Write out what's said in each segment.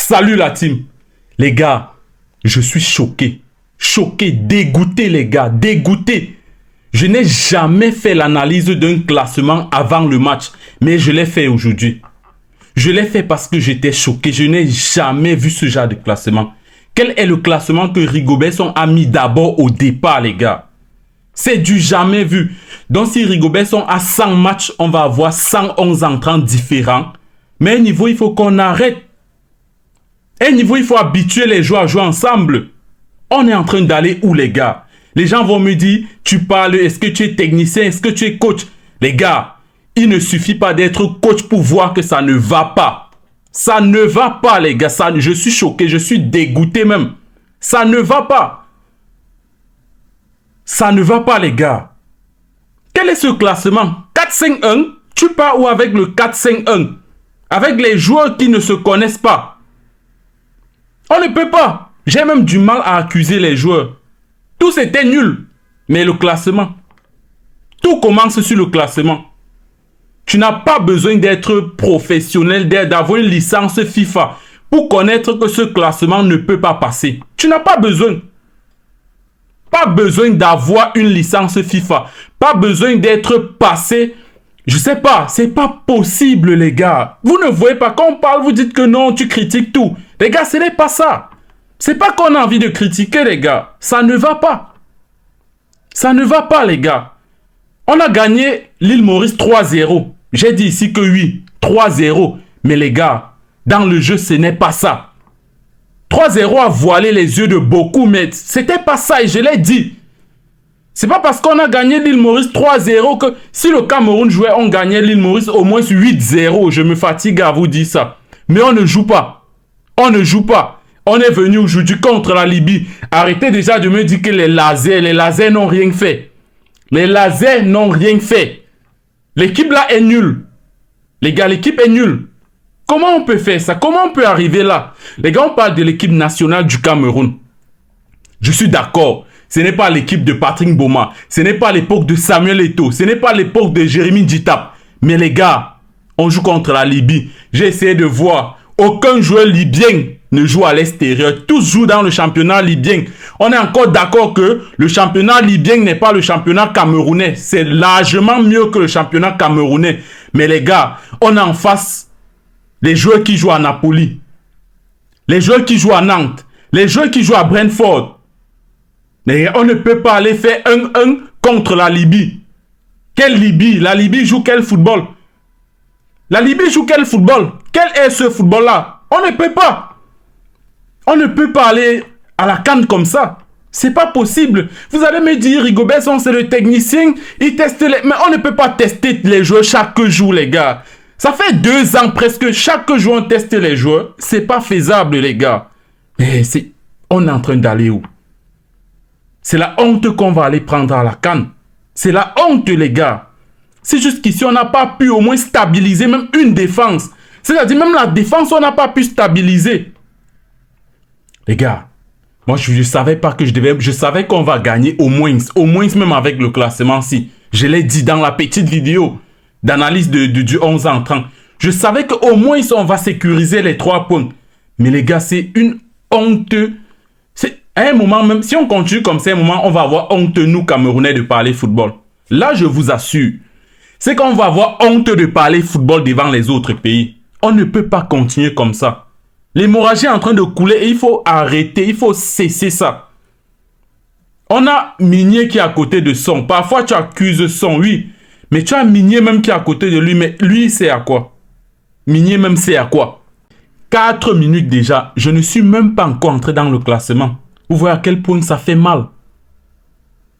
Salut la team. Les gars, je suis choqué. Choqué, dégoûté les gars, dégoûté. Je n'ai jamais fait l'analyse d'un classement avant le match, mais je l'ai fait aujourd'hui. Je l'ai fait parce que j'étais choqué. Je n'ai jamais vu ce genre de classement. Quel est le classement que Rigobertson a mis d'abord au départ, les gars? C'est du jamais vu. Donc si Rigobertson a 100 matchs, on va avoir 111 entrants différents. Mais à un niveau, il faut qu'on arrête. À un niveau, il faut habituer les joueurs à jouer ensemble. On est en train d'aller où, les gars? Les gens vont me dire, tu parles, est-ce que tu es technicien, est-ce que tu es coach? Les gars, il ne suffit pas d'être coach pour voir que ça ne va pas. Ça ne va pas, les gars. Je suis choqué, je suis dégoûté même. Ça ne va pas. Ça ne va pas, les gars. Quel est ce classement? 4-5-1? Tu pars où avec le 4-5-1? Avec les joueurs qui ne se connaissent pas. On ne peut pas. J'ai même du mal à accuser les joueurs. Tous étaient nuls. Mais le classement. Tout commence sur le classement. Tu n'as pas besoin d'être professionnel, d'avoir une licence FIFA pour connaître que ce classement ne peut pas passer. Tu n'as pas besoin. Pas besoin d'avoir une licence FIFA. Pas besoin d'être passé. Je sais pas, c'est pas possible, les gars. Vous ne voyez pas, quand on parle, vous dites que non, tu critiques tout. Les gars, ce n'est pas ça. C'est pas qu'on a envie de critiquer, les gars. Ça ne va pas. Ça ne va pas, les gars. On a gagné l'île Maurice 3-0. J'ai dit ici que oui, 3-0. Mais les gars, dans le jeu, ce n'est pas ça. 3-0 a voilé les yeux de beaucoup, mais c'était pas ça et je l'ai dit. C'est pas parce qu'on a gagné l'île Maurice 3-0 que si le Cameroun jouait, on gagnait l'île Maurice au moins 8-0. Je me fatigue à vous dire ça. Mais on ne joue pas. On ne joue pas. On est venu aujourd'hui contre la Libye. Arrêtez déjà de me dire que les lasers n'ont rien fait. Les lasers n'ont rien fait. L'équipe là est nulle. Les gars, l'équipe est nulle. Comment on peut faire ça? Comment on peut arriver là? Les gars, on parle de l'équipe nationale du Cameroun. Je suis d'accord. Ce n'est pas l'équipe de Patrick Boma. Ce n'est pas l'époque de Samuel Eto'o. Ce n'est pas l'époque de Jérémy Djitap. Mais les gars, on joue contre la Libye. J'ai essayé de voir. Aucun joueur libyen ne joue à l'extérieur. Tous jouent dans le championnat libyen. On est encore d'accord que le championnat libyen n'est pas le championnat camerounais. C'est largement mieux que le championnat camerounais. Mais les gars, on a en face les joueurs qui jouent à Napoli, les joueurs qui jouent à Nantes, les joueurs qui jouent à Brentford. Mais on ne peut pas aller faire 1-1 contre la Libye. Quelle Libye? La Libye joue quel football? La Libye joue quel football? Quel est ce football-là? On ne peut pas. On ne peut pas aller à la CAN comme ça. C'est pas possible. Vous allez me dire, Rigobertson, c'est le technicien. Il teste les... Mais on ne peut pas tester les joueurs chaque jour, les gars. Ça fait 2 ans presque. Chaque jour, on teste les joueurs. C'est pas faisable, les gars. Mais on est en train d'aller où? C'est la honte qu'on va aller prendre à la CAN. C'est la honte, les gars. C'est juste qu'ici, on n'a pas pu au moins stabiliser même une défense. C'est-à-dire, même la défense, on n'a pas pu stabiliser. Les gars, moi, je ne savais pas que je savais qu'on va gagner au moins même avec le classement-ci. Je l'ai dit dans la petite vidéo d'analyse du 11 en 30. Je savais qu'au moins, on va sécuriser les 3 points. Mais les gars, c'est une honte. À un moment, même si on continue comme ça, à un moment, on va avoir honte, nous, Camerounais, de parler football. Là, je vous assure, c'est qu'on va avoir honte de parler football devant les autres pays. On ne peut pas continuer comme ça. L'hémorragie est en train de couler et il faut arrêter, il faut cesser ça. On a Migné qui est à côté de Son. Parfois, tu accuses Son, oui. Mais tu as Migné même qui est à côté de lui. Mais lui, c'est à quoi? Migné même, c'est à quoi? 4 minutes déjà. Je ne suis même pas encore entré dans le classement. Vous voyez à quel point ça fait mal.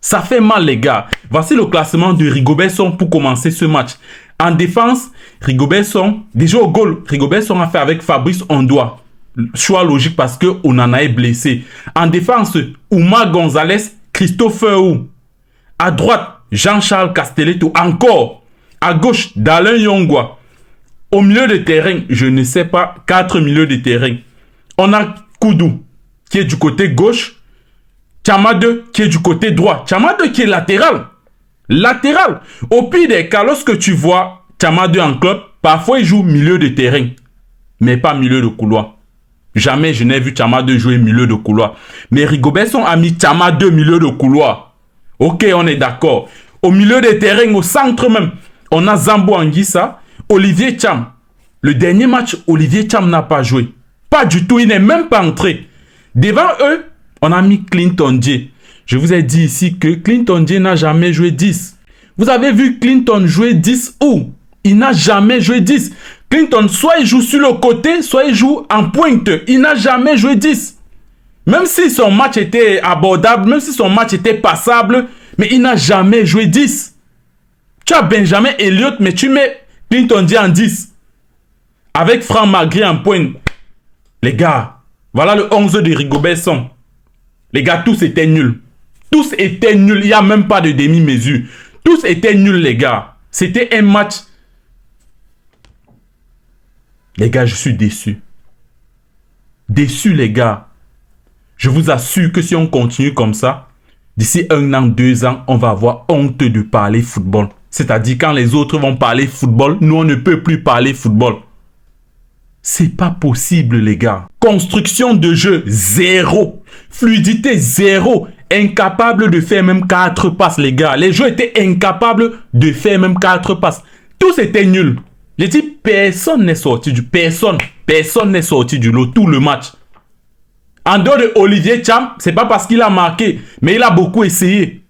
Ça fait mal, les gars. Voici le classement de Rigobertson pour commencer ce match. En défense, Rigobertson, déjà au goal, Rigobertson a fait avec Fabrice Ondoa. Choix logique parce que Onana est blessé. En défense, Oumar Gonzalez, Christopher Ou. À droite, Jean-Charles Castelletto. Encore. À gauche, Dallin Yongwa. Au milieu de terrain, je ne sais pas, 4 milieux de terrain. On a Koudou, qui est du côté gauche. Tchamade, qui est du côté droit. Tchamade qui est latéral. Latéral. Au pire des cas, lorsque tu vois Tchamade en club, parfois il joue milieu de terrain. Mais pas milieu de couloir. Jamais je n'ai vu Chama 2 jouer milieu de couloir. Mais Rigobert Song a mis Chama 2 milieu de couloir. Ok, on est d'accord. Au milieu des terrains, au centre même, on a Zambo Anguissa, Olivier Cham. Le dernier match, Olivier Cham n'a pas joué. Pas du tout, il n'est même pas entré. Devant eux, on a mis Clinton J. Je vous ai dit ici que Clinton J n'a jamais joué 10. Vous avez vu Clinton jouer 10 où? Il n'a jamais joué 10. Clinton, soit il joue sur le côté, soit il joue en pointe. Il n'a jamais joué 10. Même si son match était abordable, même si son match était passable, mais il n'a jamais joué 10. Tu as Benjamin Elliott, mais tu mets Clinton J en 10. Avec Franck Magri en pointe. Les gars, voilà le 11 de Rigobert Song. Les gars, tous étaient nuls. Tous étaient nuls. Il n'y a même pas de demi-mesure. Tous étaient nuls, les gars. C'était un match. Les gars, je suis déçu. Déçu, les gars. Je vous assure que si on continue comme ça, d'ici 1 an, 2 ans, on va avoir honte de parler football. C'est-à-dire quand les autres vont parler football, nous, on ne peut plus parler football. C'est pas possible, les gars. Construction de jeu, 0. Fluidité, 0. Incapable de faire même 4 passes, les gars. Les joueurs étaient incapables de faire même 4 passes. Tous étaient nuls. J'ai dit, personne n'est sorti du... Personne n'est sorti du lot, tout le match. En dehors de Olivier Cham, c'est pas parce qu'il a marqué, mais il a beaucoup essayé.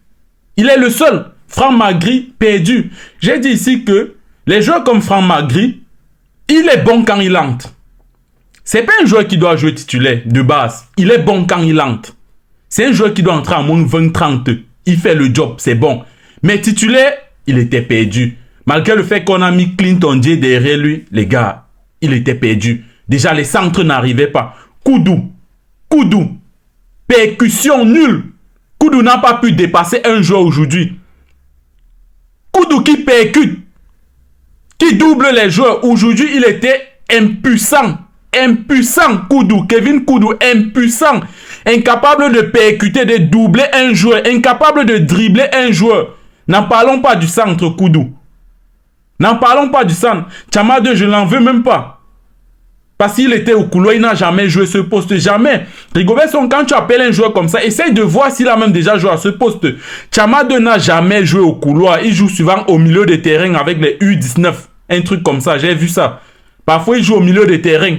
Il est le seul. Franck Magri, perdu. J'ai dit ici que les joueurs comme Franck Magri, il est bon quand il entre. C'est pas un joueur qui doit jouer titulaire de base. Il est bon quand il entre. C'est un joueur qui doit entrer à moins 20-30. Il fait le job, c'est bon. Mais titulaire, il était perdu. Malgré le fait qu'on a mis Clinton J derrière lui, les gars, il était perdu. Déjà, les centres n'arrivaient pas. Koudou. Percussion nulle. Koudou n'a pas pu dépasser un joueur aujourd'hui. Koudou qui percute. Qui double les joueurs. Aujourd'hui, il était impuissant. Koudou. Kevin Koudou, impuissant. Incapable de percuter, de doubler un joueur. Incapable de dribbler un joueur. N'en parlons pas du centre, Koudou. N'en parlons pas du centre. Chama 2, je n'en veux même pas. Parce qu'il était au couloir, il n'a jamais joué ce poste. Jamais. Rigobert Song, quand tu appelles un joueur comme ça, essaye de voir s'il a même déjà joué à ce poste. Chama 2 n'a jamais joué au couloir. Il joue souvent au milieu de terrain avec les U19. Un truc comme ça, j'ai vu ça. Parfois, il joue au milieu de terrain.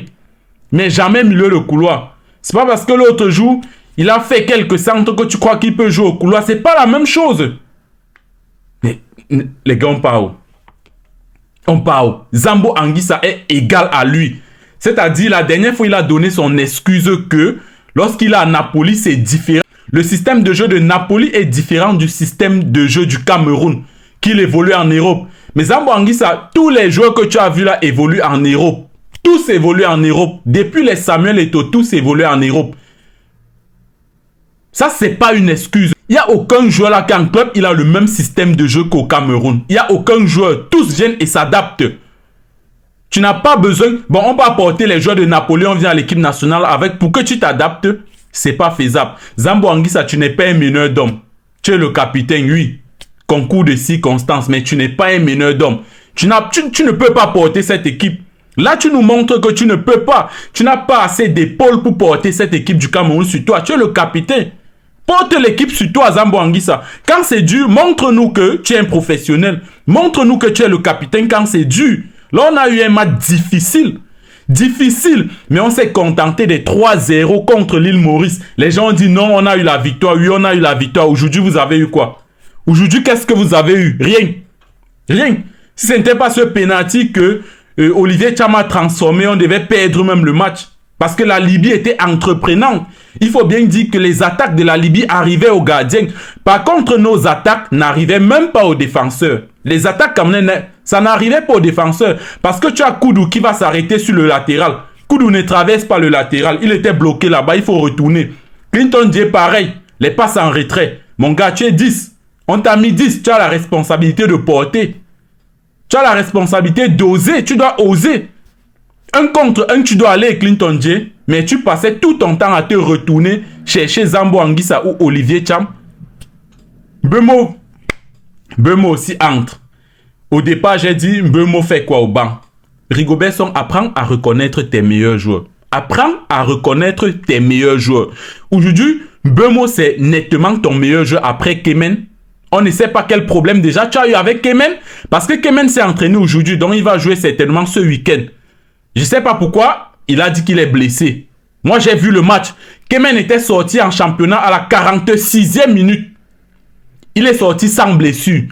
Mais jamais milieu de couloir. C'est pas parce que l'autre joue, il a fait quelques centres que tu crois qu'il peut jouer au couloir. C'est pas la même chose. Mais les gars, on part où? On part où? Zambo Anguissa est égal à lui. C'est-à-dire, la dernière fois, il a donné son excuse que lorsqu'il est à Napoli, c'est différent. Le système de jeu de Napoli est différent du système de jeu du Cameroun, qu'il évolue en Europe. Mais Zambo Anguissa, tous les joueurs que tu as vus là évoluent en Europe. Tous évoluent en Europe. Depuis les Samuel Eto'o, tous évoluent en Europe. Ça, c'est pas une excuse. Il n'y a aucun joueur là qui en club, il a le même système de jeu qu'au Cameroun. Il n'y a aucun joueur. Tous viennent et s'adaptent. Tu n'as pas besoin... Bon, on va apporter les joueurs de Napoli, on vient à l'équipe nationale avec... Pour que tu t'adaptes, c'est pas faisable. Zambo Anguissa, tu n'es pas un meneur d'homme. Tu es le capitaine, oui. Concours de circonstances, mais tu n'es pas un meneur d'homme. Tu ne peux pas porter cette équipe. Là, tu nous montres que tu ne peux pas. Tu n'as pas assez d'épaules pour porter cette équipe du Cameroun sur toi. Tu es le capitaine. Porte l'équipe sur toi, Zambo Anguissa. Quand c'est dur, montre-nous que tu es un professionnel. Montre-nous que tu es le capitaine quand c'est dur. Là, on a eu un match difficile. Difficile. Mais on s'est contenté des 3-0 contre l'île Maurice. Les gens ont dit non, on a eu la victoire. Oui, on a eu la victoire. Aujourd'hui, vous avez eu quoi? Aujourd'hui, qu'est-ce que vous avez eu? Rien. Rien. Si ce n'était pas ce penalty que Olivier Cham a transformé, on devait perdre même le match. Parce que la Libye était entreprenante. Il faut bien dire que les attaques de la Libye arrivaient aux gardiens. Par contre, nos attaques n'arrivaient même pas aux défenseurs. Les attaques camerounaises, ça n'arrivait pas aux défenseurs. Parce que tu as Koudou qui va s'arrêter sur le latéral. Koudou ne traverse pas le latéral. Il était bloqué là-bas, il faut retourner. Clinton J, pareil. Les passes en retrait. Mon gars, tu es 10. On t'a mis 10. Tu as la responsabilité de porter. Tu as la responsabilité d'oser. Tu dois oser. 1 contre 1, tu dois aller Clinton J, mais tu passais tout ton temps à te retourner chercher Zambo Anguissa ou Olivier Cham. Mbeumo aussi entre. Au départ, j'ai dit Mbeumo fait quoi au banc? Rigobert Song apprend à reconnaître tes meilleurs joueurs. Apprends à reconnaître tes meilleurs joueurs. Aujourd'hui, Mbeumo, c'est nettement ton meilleur joueur après Kemen. On ne sait pas quel problème déjà tu as eu avec Kemen. Parce que Kemen s'est entraîné aujourd'hui, donc il va jouer certainement ce week-end. Je ne sais pas pourquoi il a dit qu'il est blessé. Moi, j'ai vu le match. Kemen était sorti en championnat à la 46e minute. Il est sorti sans blessure.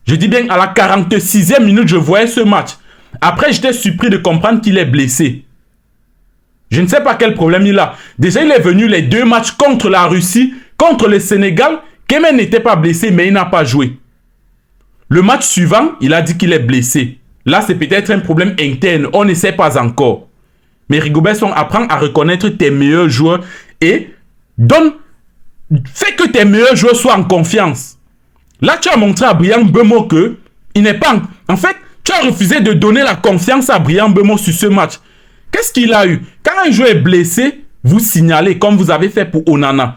Je dis bien à la 46e minute, je voyais ce match. Après, j'étais surpris de comprendre qu'il est blessé. Je ne sais pas quel problème il a. Déjà, il est venu les 2 matchs contre la Russie, contre le Sénégal. Kemen n'était pas blessé, mais il n'a pas joué. Le match suivant, il a dit qu'il est blessé. Là, c'est peut-être un problème interne. On ne sait pas encore. Mais Rigobert Song, apprend à reconnaître tes meilleurs joueurs et fais que tes meilleurs joueurs soient en confiance. Là, tu as montré à Bryan Mbeumo que il n'est pas... En fait, tu as refusé de donner la confiance à Bryan Mbeumo sur ce match. Qu'est-ce qu'il a eu? Quand un joueur est blessé, vous signalez, comme vous avez fait pour Onana.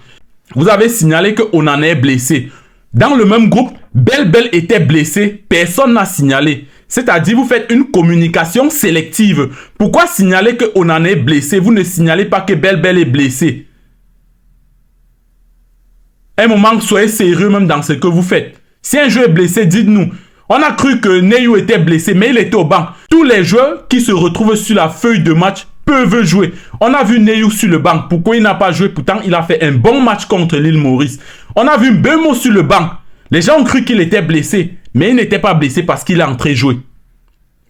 Vous avez signalé que Onana est blessé. Dans le même groupe, Bel était blessé. Personne n'a signalé. C'est-à-dire, vous faites une communication sélective. Pourquoi signaler que Onana est blessé? Vous ne signalez pas que Bel est blessé. Un moment, soyez sérieux même dans ce que vous faites. Si un joueur est blessé, dites-nous. On a cru que Neyou était blessé, mais il était au banc. Tous les joueurs qui se retrouvent sur la feuille de match peuvent jouer. On a vu Neyou sur le banc. Pourquoi il n'a pas joué? Pourtant, il a fait un bon match contre l'île Maurice. On a vu Mbeumo sur le banc. Les gens ont cru qu'il était blessé, mais il n'était pas blessé parce qu'il est entré jouer.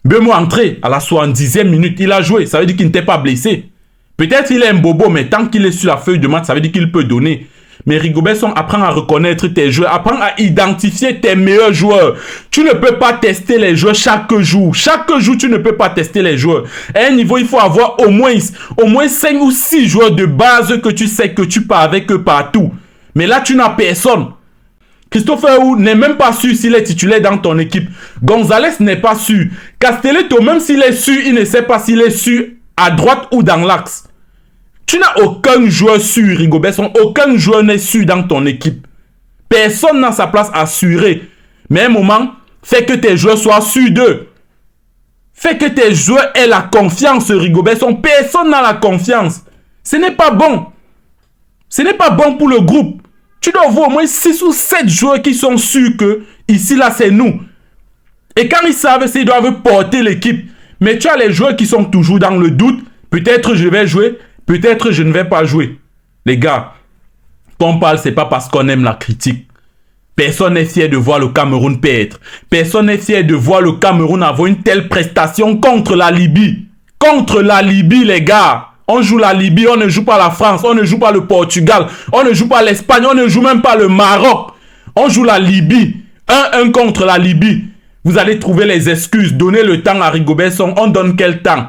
Mbeumo est entré à la 70e minute. Il a joué. Ça veut dire qu'il n'était pas blessé. Peut-être qu'il est un bobo, mais tant qu'il est sur la feuille de match, ça veut dire qu'il peut donner. Mais Rigobert Song, apprend à reconnaître tes joueurs, apprend à identifier tes meilleurs joueurs. Tu ne peux pas tester les joueurs chaque jour. Chaque jour, tu ne peux pas tester les joueurs. À un niveau, il faut avoir au moins 5 ou 6 joueurs de base que tu sais que tu pars avec eux partout. Mais là, tu n'as personne. Christopher Wu n'est même pas sûr s'il est titulaire dans ton équipe. Gonzalez n'est pas sûr. Castelletto, même s'il est sûr, il ne sait pas s'il est sûr à droite ou dans l'axe. Tu n'as aucun joueur sûr, Rigobert Song. Aucun joueur n'est sûr dans ton équipe. Personne n'a sa place assurée. Mais à un moment, fais que tes joueurs soient sûrs d'eux. Fais que tes joueurs aient la confiance, Rigobert Song. Personne n'a la confiance. Ce n'est pas bon. Ce n'est pas bon pour le groupe. Tu dois avoir au moins 6 ou 7 joueurs qui sont sûrs que ici, là, c'est nous. Et quand ils savent, ils doivent porter l'équipe. Mais tu as les joueurs qui sont toujours dans le doute. Peut-être je vais jouer. Peut-être je ne vais pas jouer. Les gars, quand on parle, c'est pas parce qu'on aime la critique. Personne n'est fier de voir le Cameroun perdre. Personne n'est fier de voir le Cameroun avoir une telle prestation contre la Libye. Contre la Libye, les gars. On joue la Libye, on ne joue pas la France, on ne joue pas le Portugal, on ne joue pas l'Espagne, on ne joue même pas le Maroc. On joue la Libye. 1-1 contre la Libye. Vous allez trouver les excuses. Donnez le temps à Rigobert Song. On donne quel temps?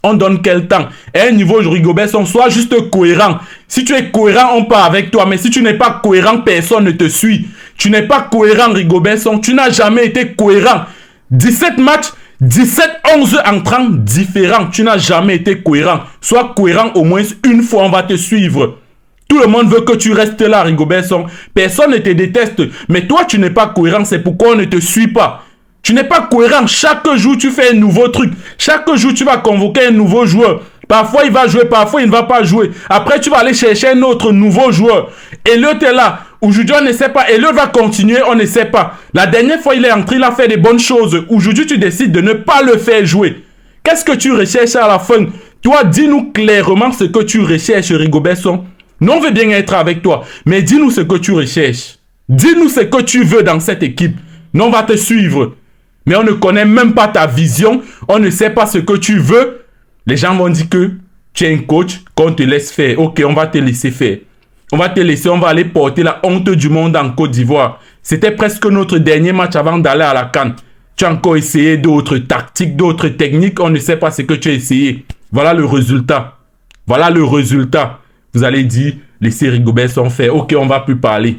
On donne quel temps? Et à un niveau, Rigobert Song, sois juste cohérent. Si tu es cohérent, on part avec toi. Mais si tu n'es pas cohérent, personne ne te suit. Tu n'es pas cohérent, Rigobert Song. Tu n'as jamais été cohérent. 17 matchs, 17-11 entrants différents. Tu n'as jamais été cohérent. Sois cohérent au moins une fois, on va te suivre. Tout le monde veut que tu restes là, Rigobert Song. Personne ne te déteste. Mais toi, tu n'es pas cohérent. C'est pourquoi on ne te suit pas. Tu n'es pas cohérent. Chaque jour, tu fais un nouveau truc. Chaque jour, tu vas convoquer un nouveau joueur. Parfois, il va jouer, parfois, il ne va pas jouer. Après, tu vas aller chercher un autre nouveau joueur. Et l'autre est là. Aujourd'hui, on ne sait pas. Et l'autre va continuer, on ne sait pas. La dernière fois, il est entré, il a fait des bonnes choses. Aujourd'hui, tu décides de ne pas le faire jouer. Qu'est-ce que tu recherches à la fin? Toi, dis-nous clairement ce que tu recherches, Rigobert Song. Nous, on veut bien être avec toi. Mais dis-nous ce que tu recherches. Dis-nous ce que tu veux dans cette équipe. Nous, on va te suivre. Mais on ne connaît même pas ta vision. On ne sait pas ce que tu veux. Les gens vont dire que tu es un coach, qu'on te laisse faire. Ok, on va te laisser faire. On va te laisser, on va aller porter la honte du monde en Côte d'Ivoire. C'était presque notre dernier match avant d'aller à la CAN. Tu as encore essayé d'autres tactiques, d'autres techniques. On ne sait pas ce que tu as essayé. Voilà le résultat. Voilà le résultat. Vous allez dire, laissez Rigobert Song faire. Ok, on ne va plus parler.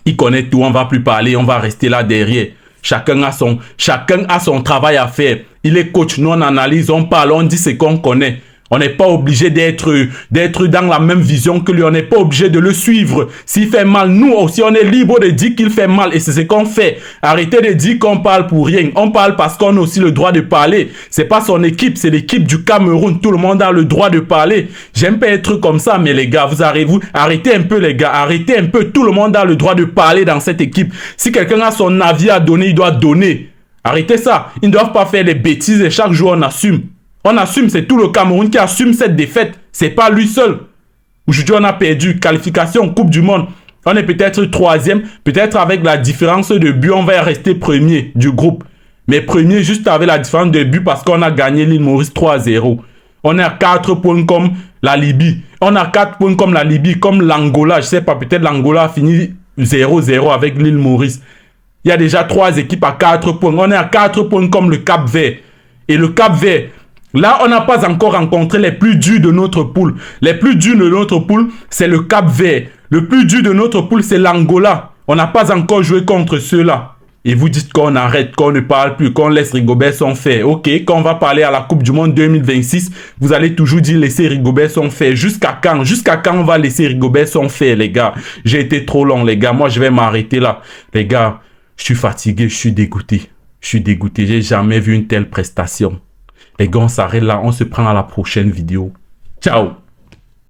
Il connaît tout, on ne va plus parler. On va rester là derrière. Chacun a son travail à faire. Il est coach, nous on analyse, on parle, on dit ce qu'on connaît. On n'est pas obligé d'être dans la même vision que lui. On n'est pas obligé de le suivre. S'il fait mal, nous aussi, on est libre de dire qu'il fait mal. Et c'est ce qu'on fait. Arrêtez de dire qu'on parle pour rien. On parle parce qu'on a aussi le droit de parler. C'est pas son équipe, c'est l'équipe du Cameroun. Tout le monde a le droit de parler. J'aime pas être comme ça, mais les gars, arrêtez un peu, les gars. Arrêtez un peu. Tout le monde a le droit de parler dans cette équipe. Si quelqu'un a son avis à donner, il doit donner. Arrêtez ça. Ils ne doivent pas faire des bêtises et chaque jour on assume. On assume, c'est tout le Cameroun qui assume cette défaite. C'est pas lui seul. Aujourd'hui, on a perdu. Qualification, Coupe du Monde. On est peut-être troisième. Peut-être avec la différence de but, on va rester premier du groupe. Mais premier juste avec la différence de but parce qu'on a gagné l'île Maurice 3-0. On est à 4 points comme la Libye. On a 4 points comme la Libye, comme l'Angola. Je sais pas, peut-être l'Angola a fini 0-0 avec l'île Maurice. Il y a déjà 3 équipes à 4 points. On est à 4 points comme le Cap-Vert. Et le Cap-Vert... Là, on n'a pas encore rencontré les plus durs de notre poule. Les plus durs de notre poule, c'est le Cap-Vert. Le plus dur de notre poule, c'est l'Angola. On n'a pas encore joué contre ceux-là. Et vous dites qu'on arrête, qu'on ne parle plus, qu'on laisse Rigobert son faire. Ok, quand on va parler à la Coupe du Monde 2026, vous allez toujours dire laisser Rigobert son faire. Jusqu'à quand? Jusqu'à quand on va laisser Rigobert son faire, les gars? J'ai été trop long, les gars. Moi, je vais m'arrêter là. Les gars, je suis fatigué, je suis dégoûté. Je suis dégoûté. J'ai jamais vu une telle prestation. Les gars, on s'arrête là. On se prend à la prochaine vidéo. Ciao!